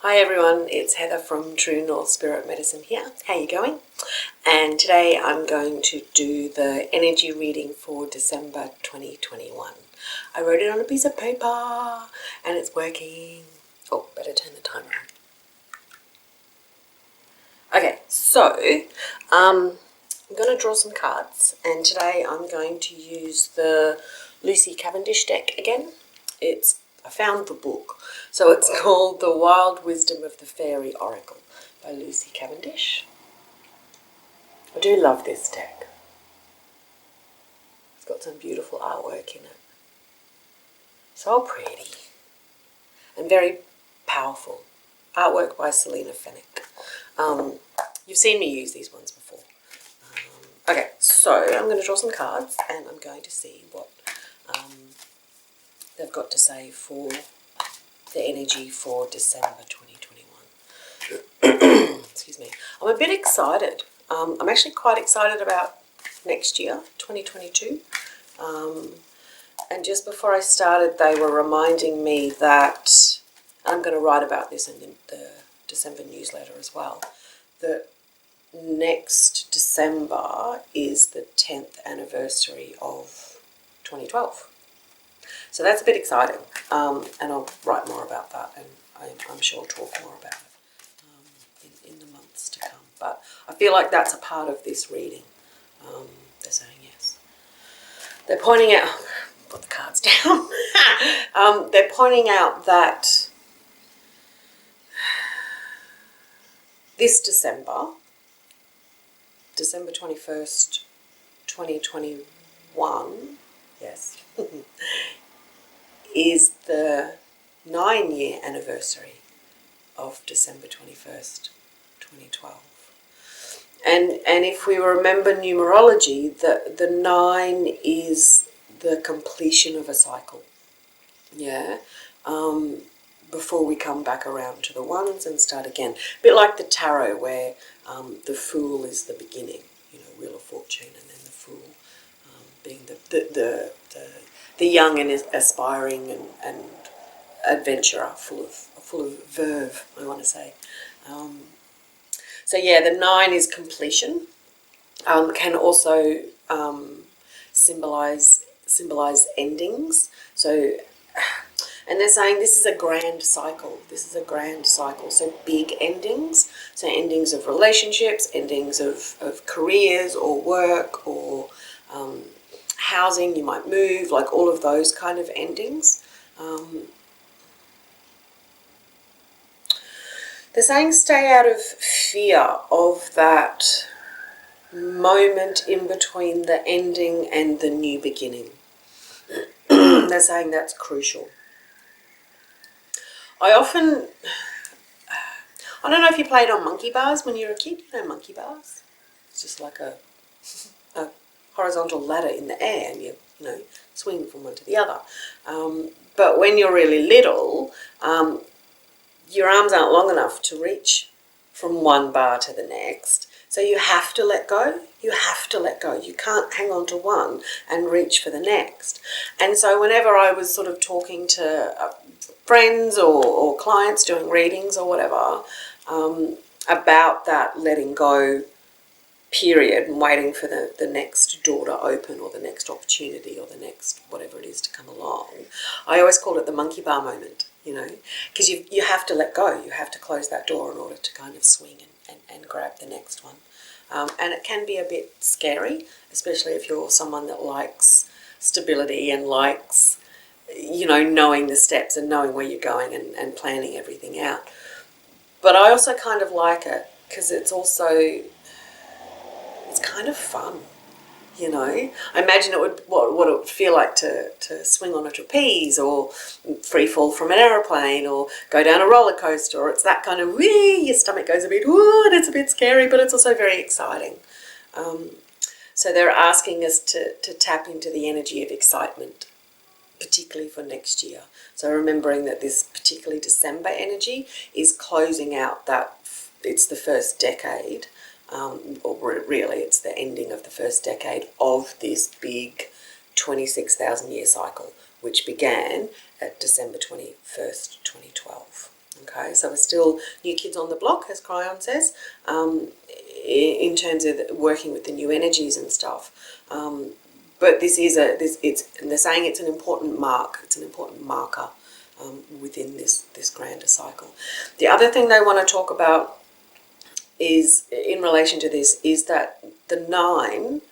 Hi everyone, it's Heather from True North Spirit Medicine here. How you going? And today I'm going to do the energy reading for December 2021. I wrote it on a piece of paper and it's working. Oh, better turn the timer on. Okay, so I'm going to draw some cards, and today I'm going to use the Lucy Cavendish deck again. I found the book, so it's called The Wild Wisdom of the Fairy Oracle by Lucy Cavendish. I do love this deck. It's got some beautiful artwork in it. So pretty and very powerful. Artwork by Selena Fennick. You've seen me use these ones before. Okay, so I'm going to draw some cards and I'm going to see what they've got to say for the energy for December 2021. Excuse me. I'm a bit excited. I'm actually quite excited about next year, 2022. And just before I started, they were reminding me that, I'm going to write about this in the December newsletter as well, that next December is the 10th anniversary of 2012. So that's a bit exciting, and I'll write more about that, and I'm sure I'll talk more about it in the months to come. But I feel like that's a part of this reading. They're saying yes. They're pointing out, put the cards down, they're pointing out that this December 21st, 2021, yes, is the 9-year anniversary of December 21st, 2012. And if we remember numerology, the 9 is the completion of a cycle. Yeah. Before we come back around to the ones and start again. A bit like the tarot, where the Fool is the beginning, Wheel of Fortune, and then the Fool being the young and aspiring and adventurer, full of verve, I want to say. So yeah, the 9 is completion. Can also symbolize endings. So, and they're saying this is a grand cycle. This is a grand cycle. So big endings. So endings of relationships, endings of careers or work or housing. You might move, like all of those kind of endings. They're saying stay out of fear of that moment in between the ending and the new beginning. They're saying that's crucial. I don't know if you played on monkey bars when you were a kid. You know monkey bars? It's just like a horizontal ladder in the air, and you swing from one to the other. But when you're really little, your arms aren't long enough to reach from one bar to the next. So you have to let go. You have to let go. You can't hang on to one and reach for the next. And so whenever I was sort of talking to friends or clients doing readings or whatever, about that letting go period and waiting for the next door to open or the next opportunity or the next whatever it is to come along, I always call it the monkey bar moment, because you have to let go. You have to close that door in order to kind of swing and grab the next one. And it can be a bit scary, especially if you're someone that likes stability and likes, knowing the steps and knowing where you're going and planning everything out. But I also kind of like it because it's kind of fun, I imagine what it would feel like to swing on a trapeze or free fall from an aeroplane or go down a roller coaster, or it's that kind of your stomach goes a bit, and it's a bit scary, but it's also very exciting. So they're asking us to tap into the energy of excitement, particularly for next year. So remembering that this particularly December energy is closing out that, it's the first decade, or really it's the ending of the first decade of this big 26,000 year cycle, which began at December 21st, 2012. Okay, so we're still new kids on the block, as Cryon says, in terms of working with the new energies and stuff. But this is and they're saying it's an important mark. It's an important marker within this grander cycle. The other thing they want to talk about is, in relation to this, is that the 9,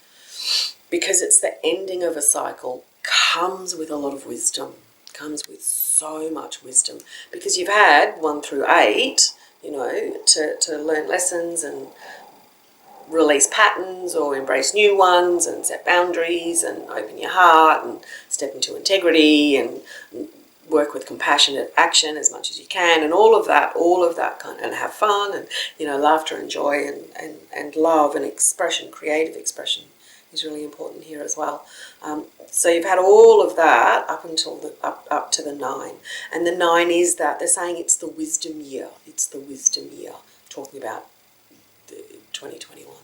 because it's the ending of a cycle, comes with a lot of wisdom, comes with so much wisdom, because you've had 1 through 8, to learn lessons and release patterns or embrace new ones and set boundaries and open your heart and step into integrity and work with compassionate action as much as you can, and all of that kind of, and have fun, and laughter and joy and love and expression, creative expression is really important here as well. So you've had all of that up until up to the 9, and the 9 is that they're saying it's the wisdom year. It's the wisdom year, talking about 2021.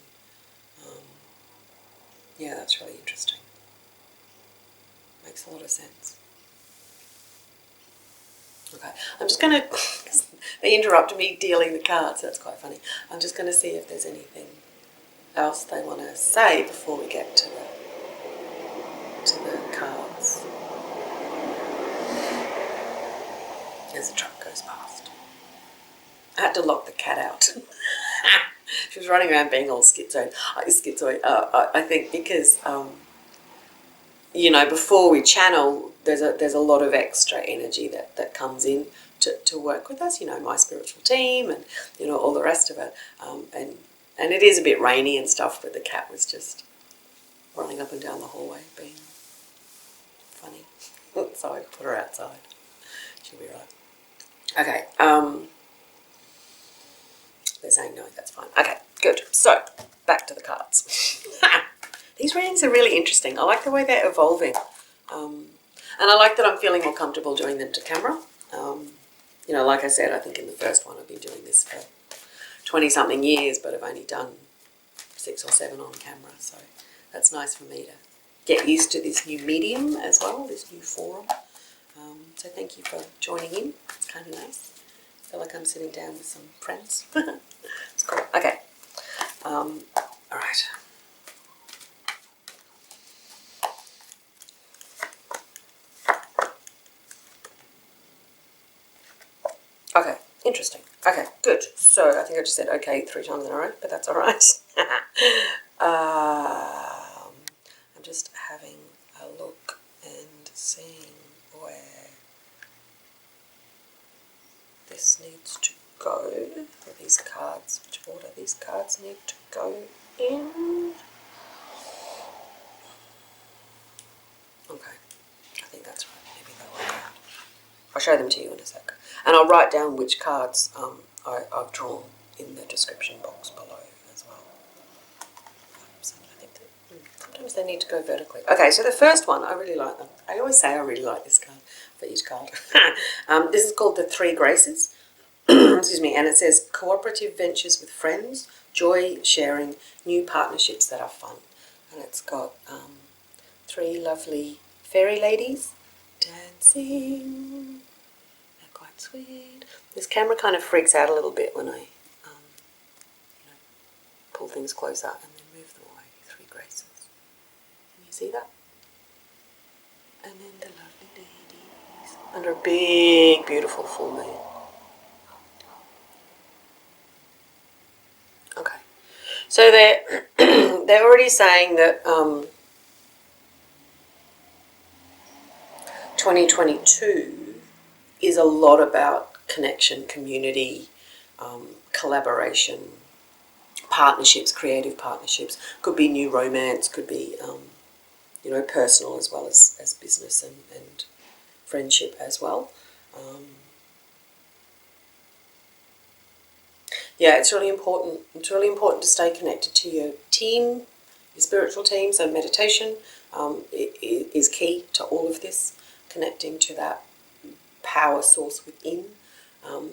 Yeah, that's really interesting. Makes a lot of sense. Okay, I'm just going to, they interrupted me dealing the cards, that's quite funny. I'm just going to see if there's anything else they want to say before we get to the cards. As a truck goes past. I had to lock the cat out. She was running around being all schizoid. I think because, before we channel, there's a lot of extra energy that comes in to work with us, my spiritual team and, all the rest of it. And it is a bit rainy and stuff, but the cat was just running up and down the hallway being funny. So I put her outside. She'll be right. Okay. They're saying no, that's fine. Okay, good. So, back to the cards. These readings are really interesting. I like the way they're evolving. And I like that I'm feeling more comfortable doing them to camera. Like I said, I think in the first one I've been doing this for 20-something years, but I've only done 6 or 7 on camera. So that's nice for me to get used to this new medium as well, this new forum. So thank you for joining in. It's kind of nice. I feel like I'm sitting down with some friends. It's cool. Okay. All right. Okay, interesting. Okay, good. So I think I just said okay 3 times in a row, but that's all right. I'm just having a look and seeing where this needs to go. For these cards, which order these cards need to go in. Okay, I think that's right. Maybe they'll work out. I'll show them to you in a sec. And I'll write down which cards I've drawn in the description box below as well. Sometimes they need to go vertically. Okay, so the first one, I really like them. I always say I really like this card for each card. This is called the 3 Graces. Excuse me, and it says cooperative ventures with friends, joy sharing, new partnerships that are fun. And it's got 3 lovely fairy ladies dancing. They're quite sweet. This camera kind of freaks out a little bit when I pull things closer and then move them away. 3 Graces. Can you see that? And then the lovely ladies under a big, beautiful full moon. Okay, so they're already saying that 2022 is a lot about connection, community, collaboration, partnerships, creative partnerships. Could be new romance, could be personal as well as business and friendship as well. Yeah, it's really important. It's really important to stay connected to your team, your spiritual team. So meditation is key to all of this, connecting to that power source within,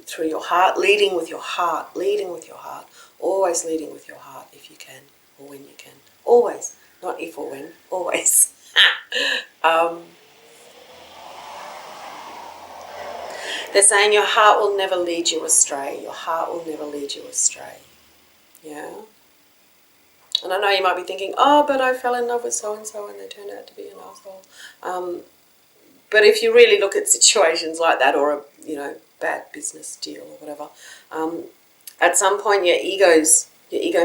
through your heart, leading with your heart, always leading with your heart if you can, or when you can. Always, not if or when, always. They're saying your heart will never lead you astray. Your heart will never lead you astray. Yeah? And I know you might be thinking, oh, but I fell in love with so-and-so and they turned out to be an asshole. But if you really look at situations like that, or a bad business deal or whatever, at some point your ego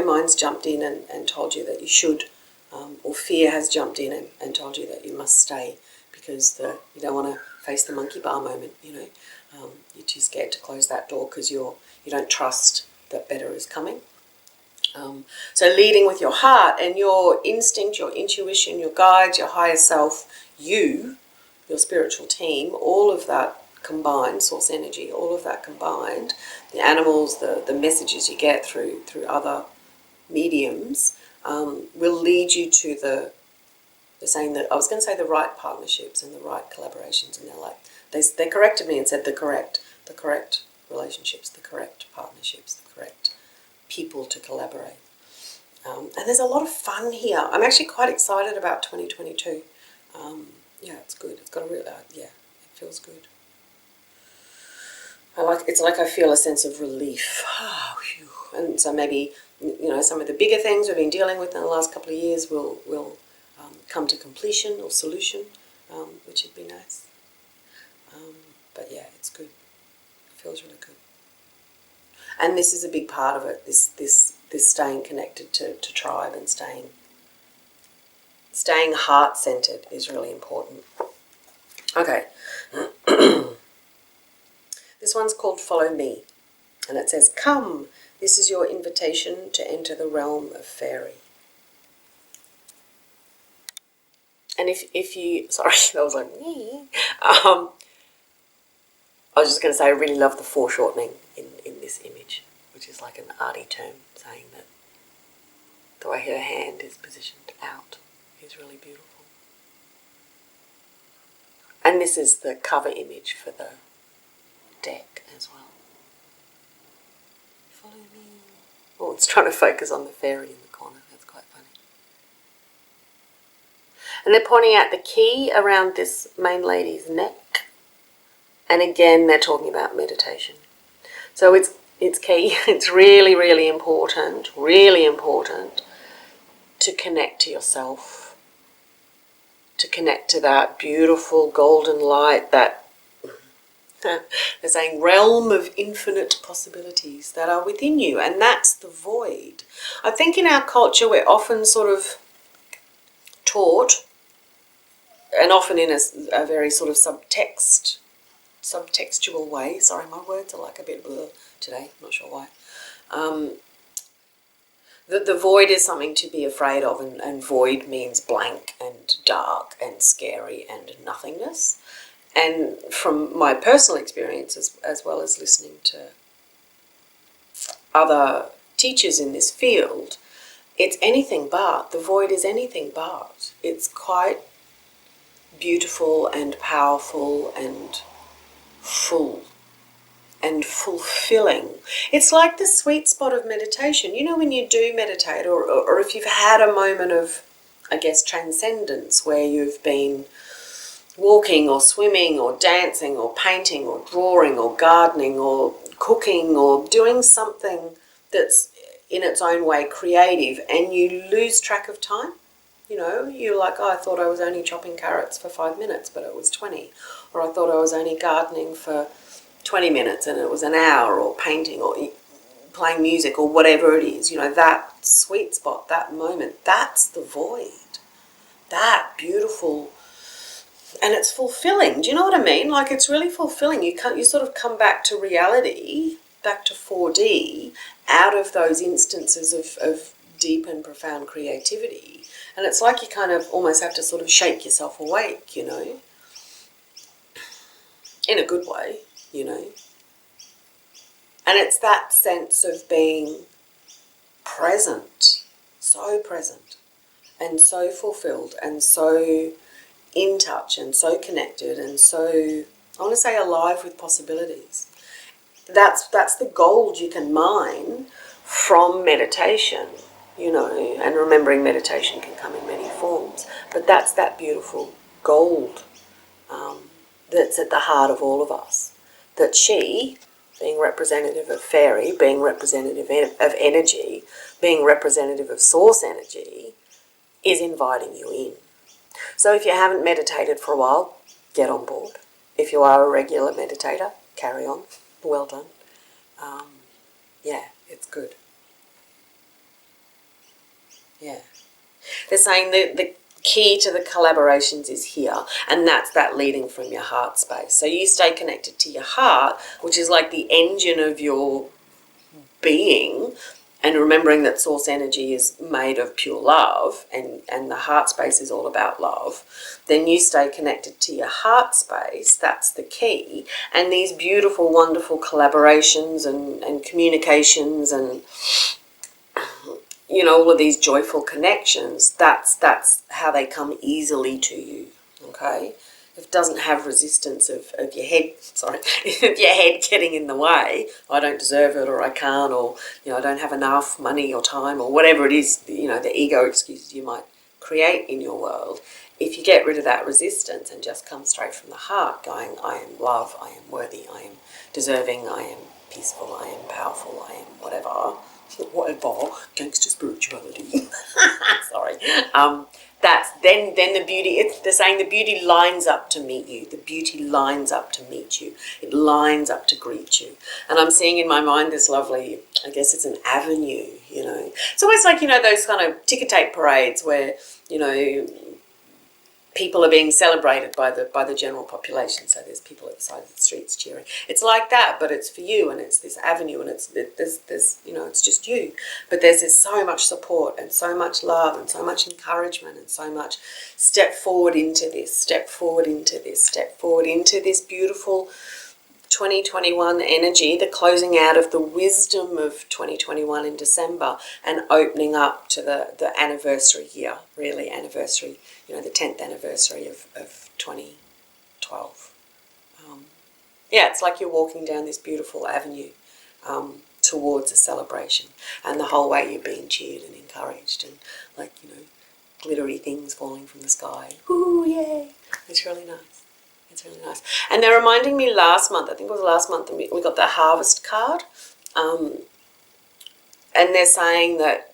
mind's jumped in and told you that you should, or fear has jumped in and told you that you must stay because you don't want to face the monkey bar moment. You're too scared to close that door because you don't trust that better is coming. So leading with your heart and your instinct, your intuition, your guides, your higher self, your spiritual team, all of that combined, source energy, all of that combined, the animals, the messages you get through other mediums, will lead you to they're saying that, I was going to say the right partnerships and the right collaborations, and they're like, they corrected me and said the correct relationships, the correct partnerships, the correct people to collaborate. And there's a lot of fun here. I'm actually quite excited about 2022. Yeah, it's good. It's got a real, it feels good. It's like I feel a sense of relief. And so maybe, some of the bigger things we've been dealing with in the last couple of years will come to completion or solution, which would be nice. But yeah, it's good. It feels really good. And this is a big part of it, this staying connected to tribe and staying heart-centered is really important. Okay. This one's called Follow Me. And it says, come, this is your invitation to enter the realm of fairy. And if you, sorry, that was like me. I was just going to say I really love the foreshortening in this image, which is like an arty term saying that the way her hand is positioned out is really beautiful. And this is the cover image for the deck as well. Follow me. Oh, it's trying to focus on the fairy in the corner. That's quite funny. And they're pointing out the key around this main lady's neck. And again, they're talking about meditation. So it's key. It's really, really important to connect to yourself, to connect to that beautiful golden light, that they're saying realm of infinite possibilities that are within you, and that's the void. I think in our culture we're often sort of taught, and often in a very sort of subtextual way. Sorry, my words are like a bit blur today, not sure why. The void is something to be afraid of, and void means blank and dark and scary and nothingness. And from my personal experience, as well as listening to other teachers in this field, it's anything but. The void is anything but. It's quite beautiful and powerful and full and fulfilling. It's like the sweet spot of meditation. You know, when you do meditate, or if you've had a moment of, I guess, transcendence where you've been walking or swimming or dancing or painting or drawing or gardening or cooking or doing something that's in its own way creative, and you lose track of time. You're like, oh, I thought I was only chopping carrots for 5 minutes, but it was 20. Or I thought I was only gardening for 20 minutes and it was an hour, or painting or playing music or whatever it is. That sweet spot, that moment, that's the void. That beautiful, and it's fulfilling. Do you know what I mean? Like, it's really fulfilling. You sort of come back to reality, back to 4D, out of those instances of deep and profound creativity. And it's like you kind of almost have to sort of shake yourself awake, in a good way, And it's that sense of being present, so present, and so fulfilled, and so in touch, and so connected, and so, I want to say, alive with possibilities. That's the gold you can mine from meditation, and remembering meditation can come in many forms, but that's that beautiful gold that's at the heart of all of us. that she, being representative of fairy, being representative of energy, being representative of source energy, is inviting you in. So if you haven't meditated for a while, get on board. If you are a regular meditator, carry on. Well done. Yeah, it's good. Yeah. They're saying that the key to the collaborations is here, and that's that leading from your heart space. So you stay connected to your heart, which is like the engine of your being, and remembering that source energy is made of pure love, and the heart space is all about love. Then you stay connected to your heart space. That's the key. And these beautiful, wonderful collaborations and communications and, you know, all of these joyful connections, that's how they come easily to you, okay? If it doesn't have resistance of your head, of your head getting in the way, I don't deserve it, or I can't, or, you know, I don't have enough money or time, or whatever it is, you know, the ego excuses you might create in your world. If you get rid of that resistance and just come straight from the heart, going, I am love, I am worthy, I am deserving, I am peaceful, I am powerful, I am whatever, gangster spirituality. Sorry. That's then the beauty. They're saying the beauty lines up to meet you. The beauty lines up to meet you. It lines up to greet you. And I'm seeing in my mind this lovely, I guess it's an avenue, you know. It's always like, you know, those kind of ticker tape parades where, you know, people are being celebrated by the general population. So there's people at the side of the streets cheering. It's like that, but it's for you, and it's this avenue, and there's you know, it's just you. But there's so much support and so much love and so much encouragement and so much step forward into this, step forward into this, step forward into this beautiful 2021 energy, the closing out of the wisdom of 2021 in December and opening up to the anniversary year, really anniversary, you know, the 10th anniversary of 2012. Yeah, it's like you're walking down this beautiful avenue towards a celebration, and the whole way you're being cheered and encouraged, and like, you know, glittery things falling from the sky. Ooh, yay! It's really nice. It's really nice. And they're reminding me last month, I think it was last month, we got the harvest card. And they're saying that,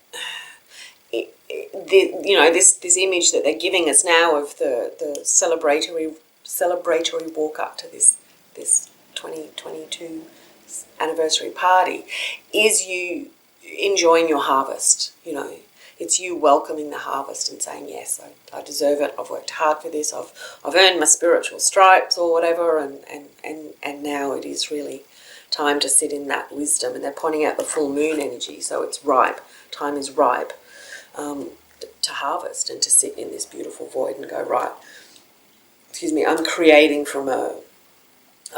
you know, this image that they're giving us now of the celebratory walk up to this 2022 anniversary party is you enjoying your harvest, you know. It's you welcoming the harvest and saying, yes, I deserve it. I've worked hard for this. I've earned my spiritual stripes or whatever. And now it is really time to sit in that wisdom. And they're pointing out the full moon energy. So it's ripe. Time is ripe to harvest and to sit in this beautiful void and go, right, excuse me, I'm creating from a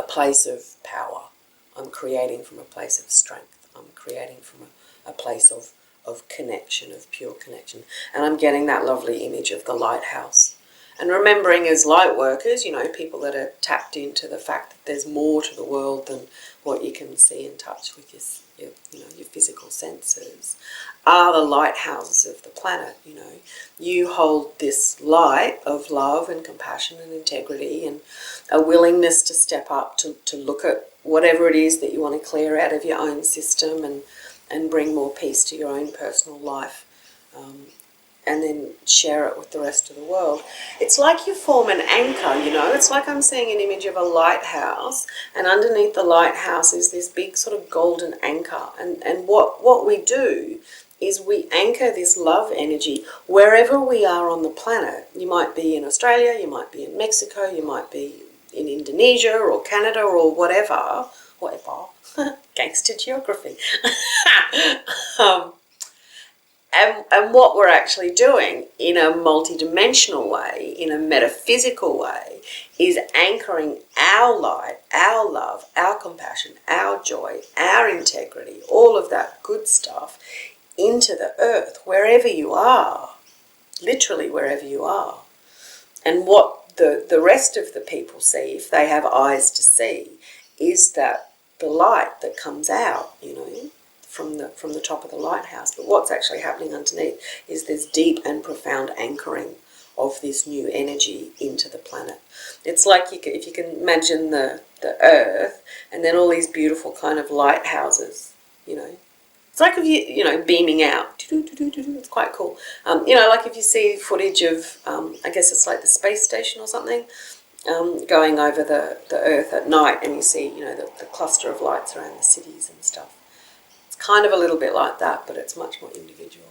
place of power. I'm creating from a place of strength. I'm creating from a place of connection, of pure connection. And I'm getting that lovely image of the lighthouse. And remembering as light workers, you know, people that are tapped into the fact that there's more to the world than what you can see and touch with your physical senses, are the lighthouses of the planet, you know. You hold this light of love and compassion and integrity and a willingness to step up to look at whatever it is that you want to clear out of your own system and bring more peace to your own personal life, and then share it with the rest of the world. It's like you form an anchor, you know. It's like I'm seeing an image of a lighthouse, and underneath the lighthouse is this big sort of golden anchor. And what we do is we anchor this love energy wherever we are on the planet. You might be in Australia, you might be in Mexico, you might be in Indonesia or Canada or whatever. Gangster geography. And what we're actually doing in a multidimensional way, in a metaphysical way, is anchoring our light, our love, our compassion, our joy, our integrity, all of that good stuff into the earth, wherever you are, literally wherever you are. And what the rest of the people see, if they have eyes to see, is that the light that comes out, you know, from the top of the lighthouse. But what's actually happening underneath is this deep and profound anchoring of this new energy into the planet. It's like if you can imagine the Earth and then all these beautiful kind of lighthouses, you know. It's like if you know, beaming out. It's quite cool. You know, like if you see footage of, I guess it's like the space station or something, going over the Earth at night, and you see, you know, the cluster of lights around the cities and stuff. It's kind of a little bit like that, but it's much more individual.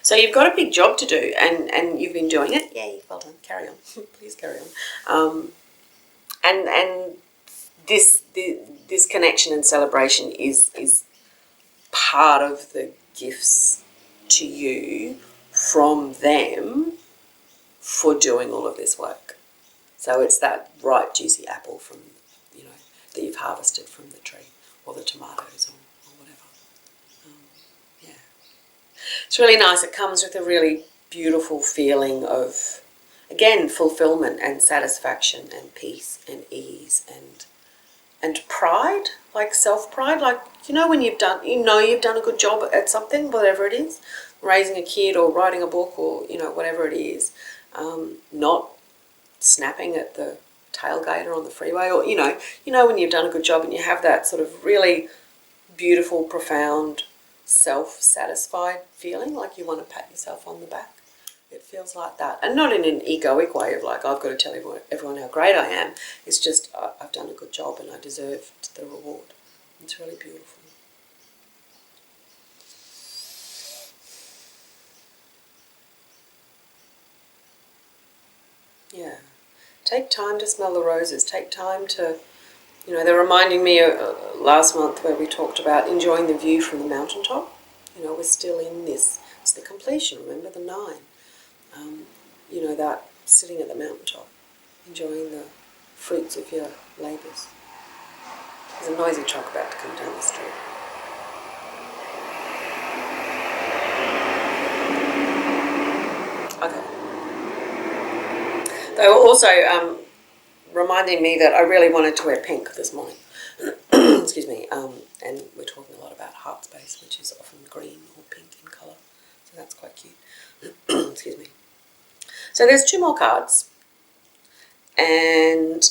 So you've got a big job to do, and you've been doing it. Yay, well done. Carry on. Please carry on. And this connection and celebration is part of the gifts to you from them for doing all of this work. So it's that ripe, juicy apple from, you know, that you've harvested from the tree, or the tomatoes, or whatever. Yeah. It's really nice. It comes with a really beautiful feeling of, again, fulfillment and satisfaction and peace and ease and pride, like self-pride. Like, you know, when you've done a good job at something, whatever it is, raising a kid or writing a book or, you know, whatever it is, not snapping at the tailgater on the freeway, or, you know when you've done a good job and you have that sort of really beautiful, profound, self-satisfied feeling, like you want to pat yourself on the back. It feels like that, and not in an egoic way of like, I've got to tell everyone how great I am. It's just, I've done a good job and I deserved the reward. It's really beautiful. Yeah. Take time to smell the roses. Take time to, you know, they're reminding me of last month where we talked about enjoying the view from the mountaintop. You know, we're still in this. It's the completion, remember, the 9. You know, that sitting at the mountaintop, enjoying the fruits of your labours. There's a noisy truck about to come down the street. Okay. They were also reminding me that I really wanted to wear pink this morning. Excuse me. And we're talking a lot about heart space, which is often green or pink in colour. So that's quite cute. Excuse me. So there's 2 more cards. And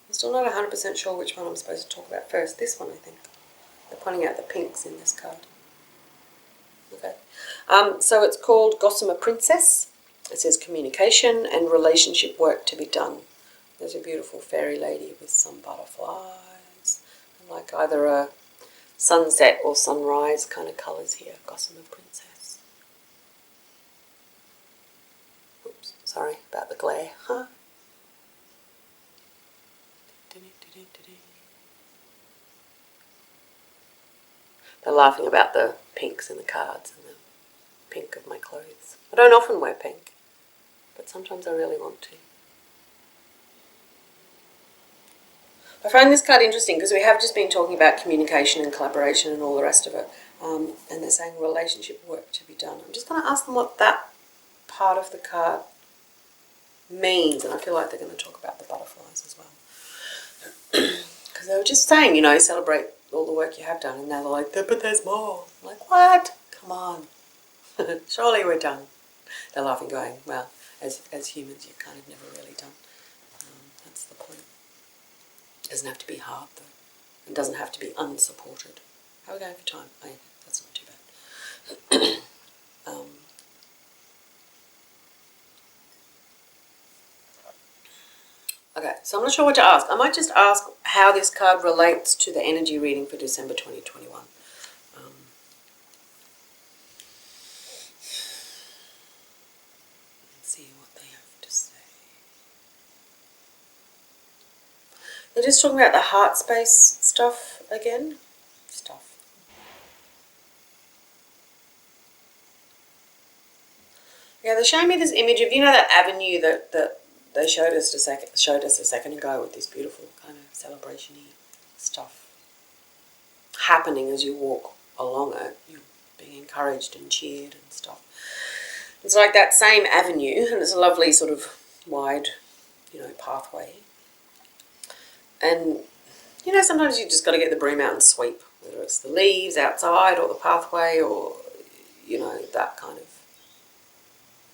I'm still not 100% sure which one I'm supposed to talk about first. This one, I think. They're pointing out the pinks in this card. Okay. So it's called Gossamer Princess. It says communication and relationship work to be done. There's a beautiful fairy lady with some butterflies, and like either a sunset or sunrise kind of colours here. Gossamer Princess. Oops, sorry about the glare. Huh? They're laughing about the pinks in the cards and the pink of my clothes. I don't often wear pink, but sometimes I really want to. I find this card interesting because we have just been talking about communication and collaboration and all the rest of it, and they're saying relationship work to be done. I'm just going to ask them what that part of the card means, and I feel like they're going to talk about the butterflies as well. Because they were just saying, you know, celebrate all the work you have done, and now they're like, but there's more. I'm like, what? Come on. Surely we're done. They're laughing, going, well, as humans, you're kind of never really done. That's the point. It doesn't have to be hard, though. It doesn't have to be unsupported. How are we going for time? Oh, yeah, that's not too bad. Okay, so I'm not sure what to ask. I might just ask how this card relates to the energy reading for December 2021. See what they have to say. They're just talking about the heart space stuff again. Yeah, they're showing me this image of, you know, that avenue that they showed us a second ago with this beautiful kind of celebration-y stuff happening as you walk along it. You're being encouraged and cheered and stuff. It's like that same avenue, and it's a lovely sort of wide, you know, pathway. And, you know, sometimes you just got to get the broom out and sweep, whether it's the leaves outside or the pathway or, you know, that kind of,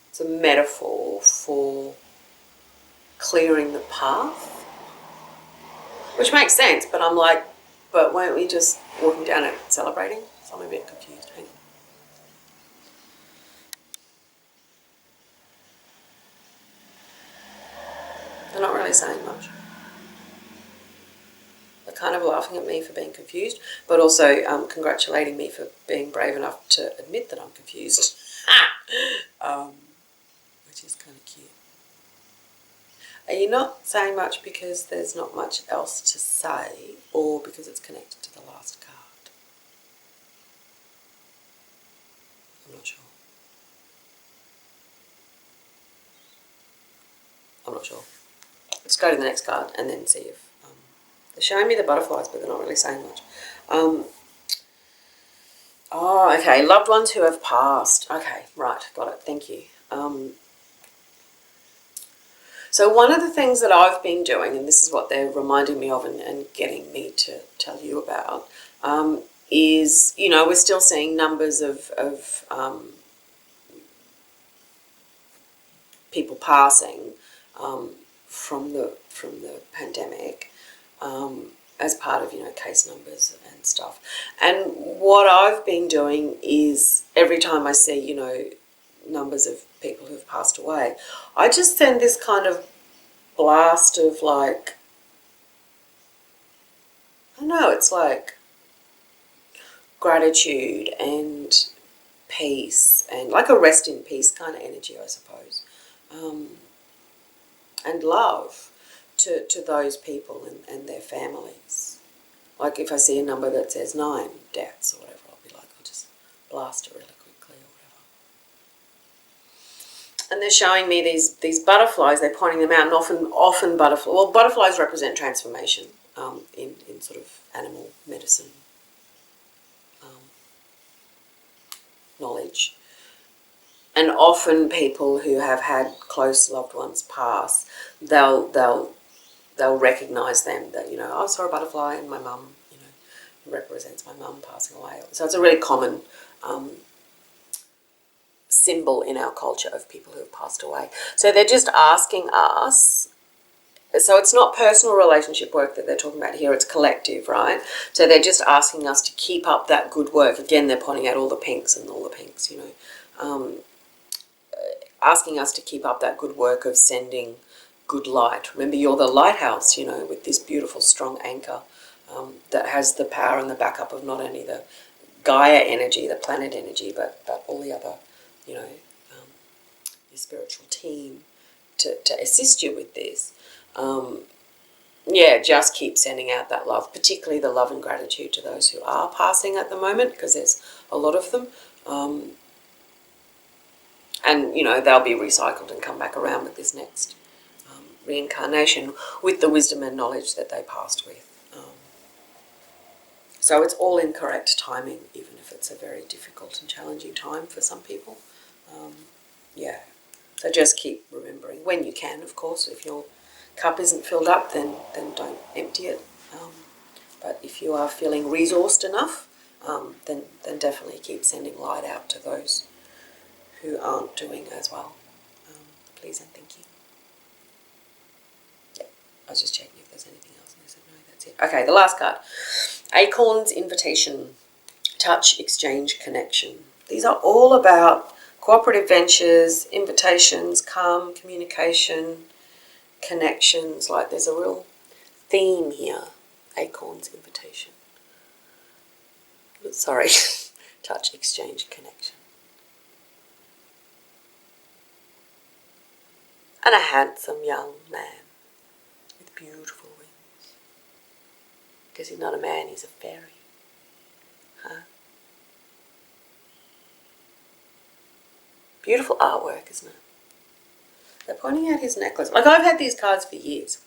it's a metaphor for clearing the path, which makes sense, but I'm like, but weren't we just walking down it celebrating? So I'm a bit confused. Hang on. They're not really saying much. They're kind of laughing at me for being confused, but also congratulating me for being brave enough to admit that I'm confused, which is kind of cute. Are you not saying much because there's not much else to say, or because it's connected to the last card? I'm not sure. I'm not sure. Let's go to the next card and then see if... they're showing me the butterflies, but they're not really saying much. Oh, okay. Loved ones who have passed. Okay, right. Got it. Thank you. So one of the things that I've been doing, and this is what they're reminding me of and getting me to tell you about, is, you know, we're still seeing numbers of people passing from the pandemic as part of, you know, case numbers and stuff. And what I've been doing is every time I see, you know, numbers of people who've passed away, I just send this kind of blast of, like, I don't know, it's like gratitude and peace and like a rest in peace kind of energy, I suppose, and love to those people and their families. Like if I see a number that says 9 deaths or whatever, I'll be like, I'll just blast it really quickly or whatever. And they're showing me these butterflies. They're pointing them out, and often butterflies. Well, butterflies represent transformation in sort of animal medicine knowledge. And often people who have had close loved ones pass, they'll recognise them, that, you know, I saw a butterfly and my mum, you know, it represents my mum passing away. So it's a really common symbol in our culture of people who have passed away. So they're just asking us, so it's not personal relationship work that they're talking about here, it's collective, right? So they're just asking us to keep up that good work. Again, they're pointing out all the pinks, you know, asking us to keep up that good work of sending good light. Remember, you're the lighthouse, you know, with this beautiful strong anchor that has the power and the backup of not only the Gaia energy, the planet energy, but all the other, you know, your spiritual team to assist you with this. Yeah, just keep sending out that love, particularly the love and gratitude to those who are passing at the moment, because there's a lot of them. And, you know, they'll be recycled and come back around with this next reincarnation with the wisdom and knowledge that they passed with. So it's all in correct timing, even if it's a very difficult and challenging time for some people. Yeah, so just keep remembering, when you can, of course. If your cup isn't filled up, then don't empty it. But if you are feeling resourced enough, then definitely keep sending light out to those who aren't doing as well. Please and thank you. Yeah, I was just checking if there's anything else, and I said no, that's it. Okay, the last card. Acorn's Invitation. Touch, exchange, connection. These are all about cooperative ventures, invitations, calm, communication, connections. Like there's a real theme here. Acorn's Invitation. Sorry. Touch, exchange, connection. And a handsome young man with beautiful wings. Because he's not a man, he's a fairy. Huh? Beautiful artwork, isn't it? They're pointing out his necklace. Like, I've had these cards for years.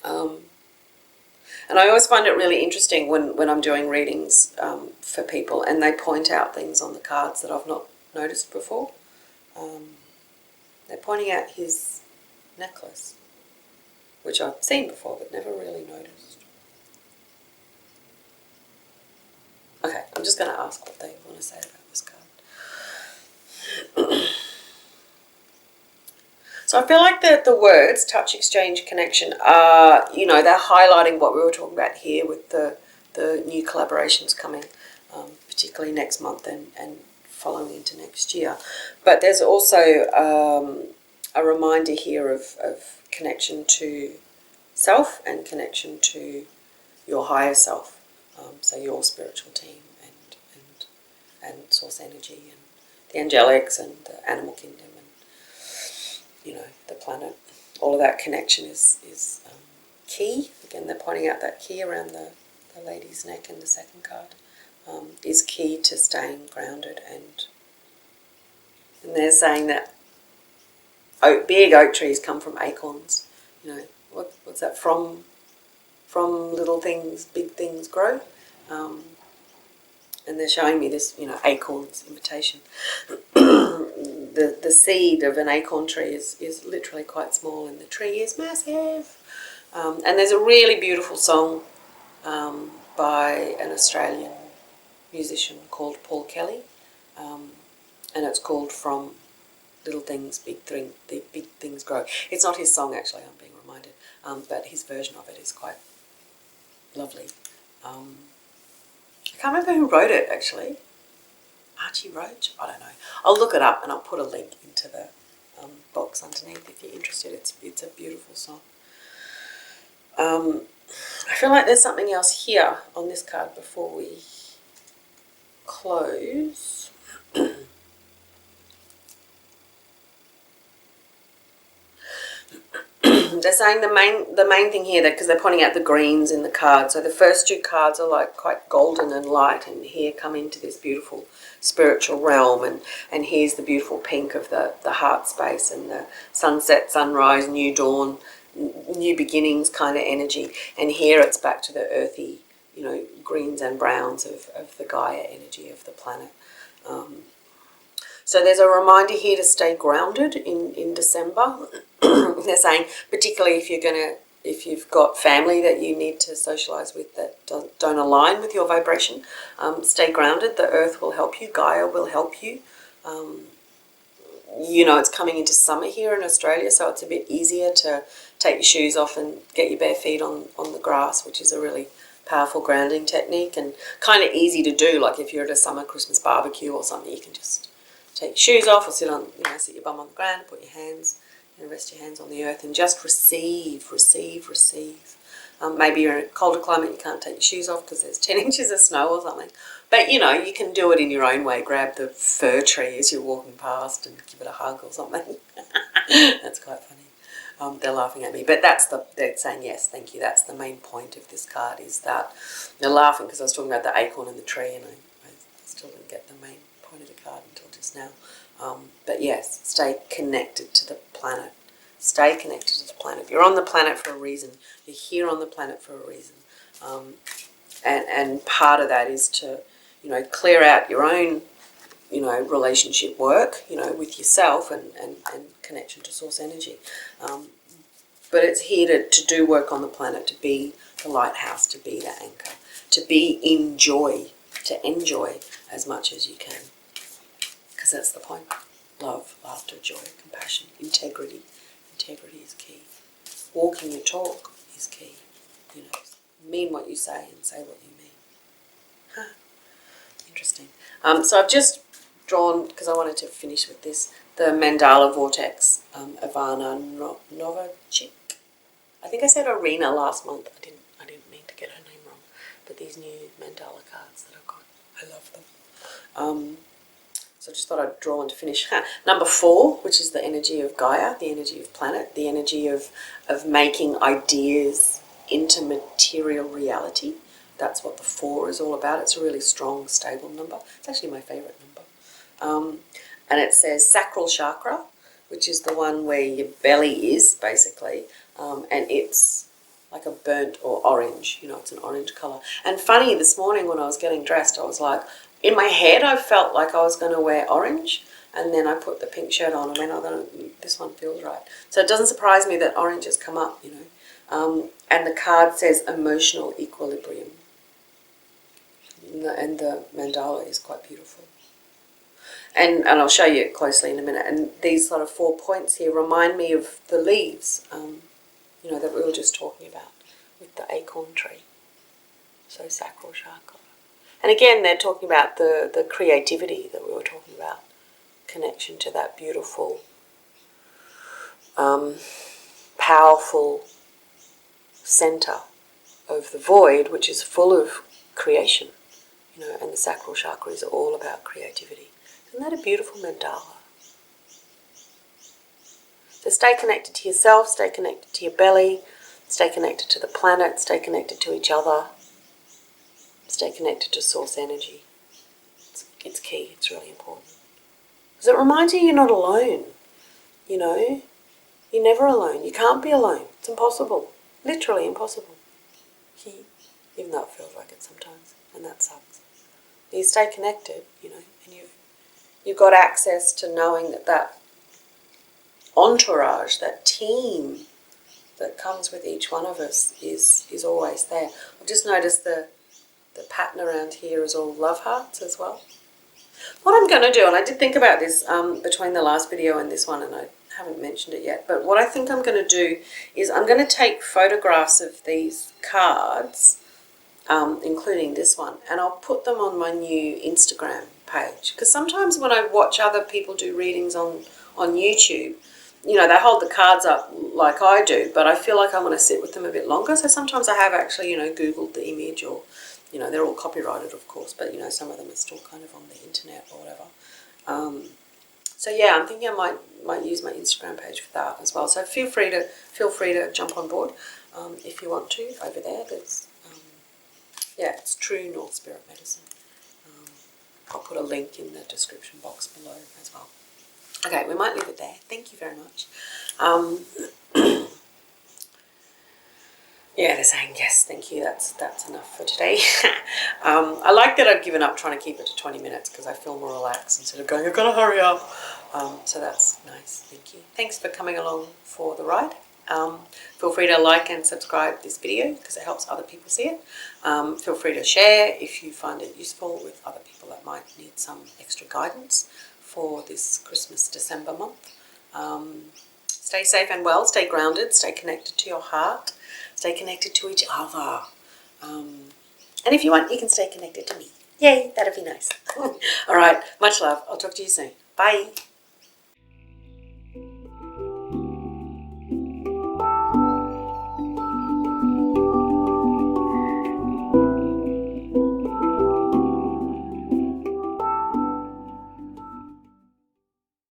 And I always find it really interesting when I'm doing readings for people and they point out things on the cards that I've not noticed before. They're pointing out his necklace, which I've seen before but never really noticed. Okay, I'm just going to ask what they want to say about this card. So I feel like the words touch, exchange, connection are, you know, they're highlighting what we were talking about here with the new collaborations coming, particularly next month and following into next year. But there's also a reminder here of connection to self and connection to your higher self, so your spiritual team and source energy and the angelics and the animal kingdom and, you know, the planet. All of that connection is key. Again, they're pointing out that key around the lady's neck in the second card is key to staying grounded, and they're saying that big oak trees come from acorns. You know, what's that from? From little things, big things grow. And they're showing me this, you know, acorns imitation. The seed of an acorn tree is literally quite small, and the tree is massive. And there's a really beautiful song by an Australian musician called Paul Kelly, and it's called "From Little Things, Big Things Grow." It's not his song, actually, I'm being reminded, but his version of it is quite lovely. I can't remember who wrote it, actually. Archie Roach? I don't know. I'll look it up and I'll put a link into the box underneath if you're interested. It's a beautiful song. I feel like there's something else here on this card before we close. They're saying the main thing here, because they're pointing out the greens in the card. So the first two cards are like quite golden and light, and here come into this beautiful spiritual realm, and here's the beautiful pink of the heart space and the sunset, sunrise, new dawn, new beginnings kind of energy. And here it's back to the earthy, you know, greens and browns of the Gaia energy of the planet. So there's a reminder here to stay grounded in December. They're saying, particularly if you've got family that you need to socialise with that don't align with your vibration, stay grounded. The earth will help you. Gaia will help you. You know, it's coming into summer here in Australia, so it's a bit easier to take your shoes off and get your bare feet on the grass, which is a really powerful grounding technique and kind of easy to do. Like if you're at a summer Christmas barbecue or something, you can just take your shoes off or sit your bum on the ground, put your hands, rest your hands on the earth and just receive. Maybe you're in a colder climate, you can't take your shoes off because there's 10 inches of snow or something. But, you know, you can do it in your own way. Grab the fir tree as you're walking past and give it a hug or something. That's quite funny. They're laughing at me. But they're saying, yes, thank you. That's the main point of this card, is that they're laughing because I was talking about the acorn and the tree, and I still didn't get the main point of the card until just now. But yes, stay connected to the planet. Stay connected to the planet. You're on the planet for a reason. You're here on the planet for a reason. And part of that is to, you know, clear out your own, you know, relationship work, you know, with yourself and connection to source energy. But it's here to do work on the planet, to be the lighthouse, to be the anchor, to be in joy, to enjoy as much as you can. Because that's the point. Love, laughter, joy, compassion, integrity. Integrity is key. Walking your talk is key. You know, mean what you say and say what you mean. Huh. Interesting. So I've just drawn, because I wanted to finish with this, the mandala vortex, Ivana Novacek. I think I said Arena last month. I didn't mean to get her name wrong. But these new mandala cards that I've got, I love them. So I just thought I'd draw one to finish. Number 4, which is the energy of Gaia, the energy of planet, the energy of making ideas into material reality. That's what the 4 is all about. It's a really strong, stable number. It's actually my favourite number. And it says sacral chakra, which is the one where your belly is, basically. And it's like a burnt or orange. You know, it's an orange colour. And funny, this morning when I was getting dressed, I was like, in my head, I felt like I was going to wear orange, and then I put the pink shirt on and went, oh, this one feels right. So it doesn't surprise me that orange has come up, you know. And the card says emotional equilibrium. And the mandala is quite beautiful. And I'll show you it closely in a minute. And these sort of 4 points here remind me of the leaves, that we were just talking about with the acorn tree. So sacral chakra. And again, they're talking about the creativity that we were talking about, connection to that beautiful, powerful center of the void, which is full of creation, and the sacral chakra is all about creativity. Isn't that a beautiful mandala? So stay connected to yourself, stay connected to your belly, stay connected to the planet, stay connected to each other, stay connected to source energy. It's key, it's really important. Because it reminds you you're not alone, You're never alone. You can't be alone. It's impossible. Literally impossible. Even though it feels like it sometimes, and that sucks. You stay connected, and you've got access to knowing that entourage, that team that comes with each one of us is always there. I've just noticed the pattern around here is all love hearts as well. What I'm going to do, and I did think about this between the last video and this one, and I haven't mentioned it yet, but what I think I'm going to do is I'm going to take photographs of these cards, including this one, and I'll put them on my new Instagram page. Because sometimes when I watch other people do readings on YouTube, they hold the cards up like I do, but I feel like I want to sit with them a bit longer. So sometimes I have actually, Googled the image, or, they're all copyrighted, of course, but, some of them are still kind of on the internet or whatever. So yeah, I'm thinking I might use my Instagram page for that as well. So feel free to jump on board if you want to. Over there, there's it's True North Spirit Medicine. I'll put a link in the description box below as well. Okay, we might leave it there. Thank you very much. Yeah, they're saying yes, thank you. That's enough for today. I like that I've given up trying to keep it to 20 minutes because I feel more relaxed instead of going, I've got to hurry up. So that's nice. Thank you. Thanks for coming along for the ride. Feel free to like and subscribe this video because it helps other people see it. Feel free to share if you find it useful with other people that might need some extra guidance for this Christmas December month. Stay safe and well, stay grounded, stay connected to your heart, stay connected to each other. And if you want, you can stay connected to me. Yay, that'd be nice. All right, much love. I'll talk to you soon. Bye.